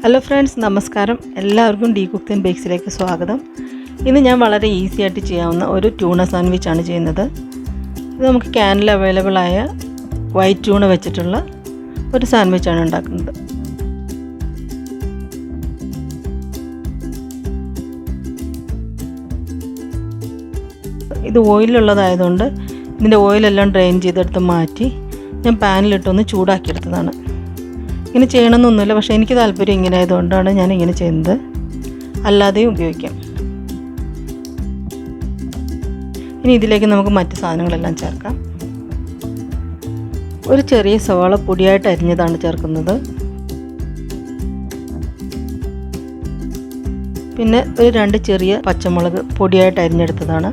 Hello friends, നമസ്കാരം. എല്ലാവർക്കും dcooksnbakes സ്വാഗതം. ഇന്ന് ഞാൻ വളരെ ഈസി ആയിട്ട് ചെയ്യാവുന്ന ഒരു ട്യൂണ സാൻഡ്വിച്ച് ആണ് ചെയ്യുന്നത്. ഇത് നമുക്ക് ക്യാനിൽ അവൈലബിൾ ആയ വൈറ്റ് ട്യൂണ വെച്ചിട്ടുള്ള ഒരു സാൻഡ്വിച്ച് ആണ് ഉണ്ടാക്കുന്നത്. ഇത് ഓയിലുള്ളതായതുകൊണ്ട് ഇതിൻ്റെ ഓയിലെല്ലാം ഡ്രെയിൻ ചെയ്തെടുത്ത് മാറ്റി ഞാൻ പാനിലിട്ടൊന്ന് ചൂടാക്കിയെടുത്തതാണ്. ഇങ്ങനെ ചെയ്യണമെന്നൊന്നുമില്ല, പക്ഷേ എനിക്ക് താല്പര്യം ഇങ്ങനെ ആയതുകൊണ്ടാണ് ഞാൻ ഇങ്ങനെ ചെയ്യുന്നത്. അല്ലാതെയും ഉപയോഗിക്കാം. ഇനി ഇതിലേക്ക് നമുക്ക് മറ്റ് സാധനങ്ങളെല്ലാം ചേർക്കാം. ഒരു ചെറിയ സവാള പൊടിയായിട്ട് അരിഞ്ഞതാണ് ചേർക്കുന്നത്. പിന്നെ ഒരു 2 ചെറിയ പച്ചമുളക് പൊടിയായിട്ട് അരിഞ്ഞെടുത്തതാണ്.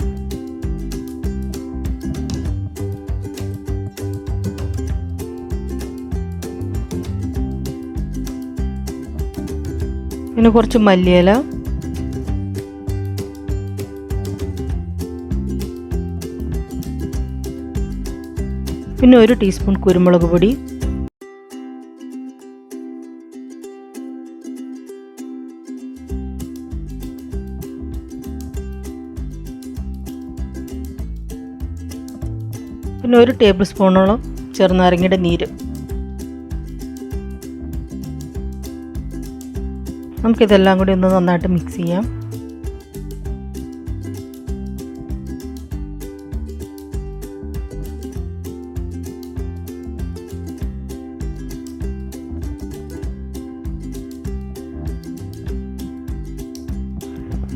പിന്നെ കുറച്ച് മല്ലിയില, പിന്നെ 1 ടീസ്പൂൺ കുരുമുളക് പൊടി, പിന്നെ 1 ടേബിൾ സ്പൂണോളം ചെറുനാരങ്ങയുടെ നീര്. നമുക്കിതെല്ലാം കൂടി ഒന്ന് നന്നായിട്ട് മിക്സ് ചെയ്യാം.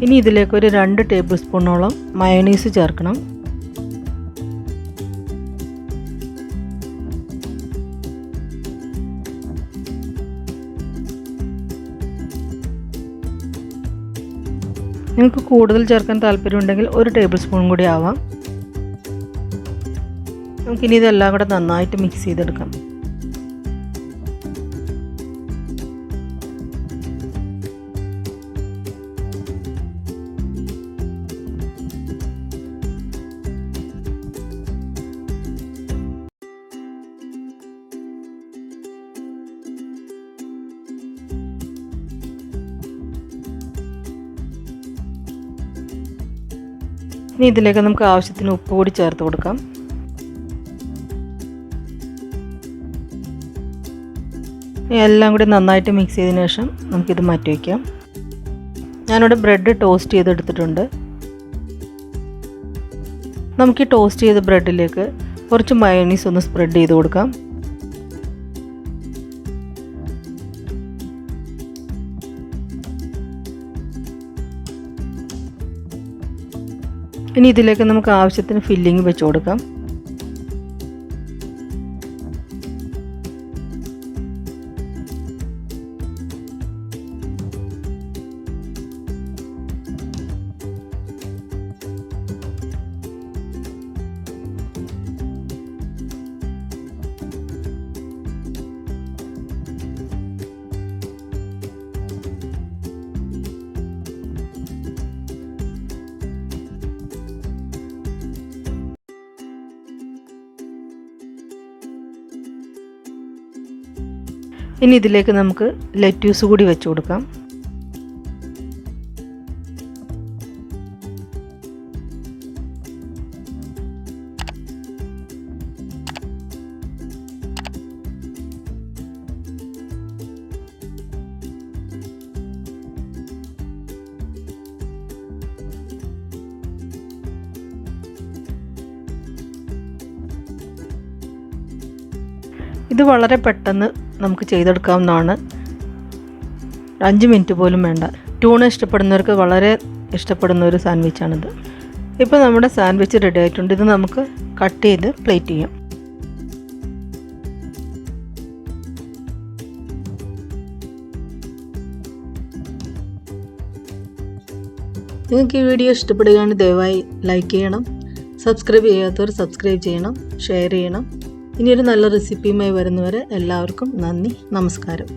ഇനി ഇതിലേക്ക് ഒരു 2 ടേബിൾ സ്പൂണോളം മയോണൈസ് ചേർക്കണം. നിങ്ങൾക്ക് കൂടുതൽ ചേർക്കാൻ താല്പര്യമുണ്ടെങ്കിൽ 1 ടേബിൾ സ്പൂൺ കൂടി ആവാം. നമുക്കിനി ഇതെല്ലാം കൂടെ നന്നായിട്ട് മിക്സ് ചെയ്തെടുക്കാം. ഇനി ഇതിലേക്ക് നമുക്ക് ആവശ്യത്തിന് ഉപ്പ് കൂടി ചേർത്ത് കൊടുക്കാം. എല്ലാം കൂടി നന്നായിട്ട് മിക്സ് ചെയ്തതിന് ശേഷം നമുക്കിത് മാറ്റി വയ്ക്കാം. ഞാനിവിടെ ബ്രെഡ് ടോസ്റ്റ് ചെയ്തെടുത്തിട്ടുണ്ട്. നമുക്ക് ഈ ടോസ്റ്റ് ചെയ്ത ബ്രെഡിലേക്ക് കുറച്ച് മയോണൈസ് ഒന്ന് സ്പ്രെഡ് ചെയ്ത് കൊടുക്കാം. ഇനി ഇതിലേക്ക് നമുക്ക് ആവശ്യത്തിന് ഫില്ലിങ് വെച്ച് കൊടുക്കാം. ഇനി ഇതിലേക്ക് നമുക്ക് ലെറ്റ്യൂസ് കൂടി വെച്ച് കൊടുക്കാം. ഇത് വളരെ പെട്ടെന്ന് നമുക്ക് ചെയ്തെടുക്കാവുന്നതാണ്. 5 മിനിറ്റ് പോലും വേണ്ട. ട്യൂണ ഇഷ്ടപ്പെടുന്നവർക്ക് വളരെ ഇഷ്ടപ്പെടുന്ന ഒരു സാൻഡ്വിച്ചാണിത്. ഇപ്പോൾ നമ്മുടെ സാൻഡ്വിച്ച് റെഡി ആയിട്ടുണ്ട്. ഇത് നമുക്ക് കട്ട് ചെയ്ത് പ്ലേറ്റ് ചെയ്യാം. നിങ്ങൾക്ക് ഈ വീഡിയോ ഇഷ്ടപ്പെടുകയാണെങ്കിൽ ദയവായി ലൈക്ക് ചെയ്യണം. സബ്സ്ക്രൈബ് ചെയ്യാത്തവർ സബ്സ്ക്രൈബ് ചെയ്യണം, ഷെയർ ചെയ്യണം. ഇനിയൊരു നല്ല റെസിപ്പിയുമായി വരുന്നവരെ എല്ലാവർക്കും നന്ദി, നമസ്കാരം.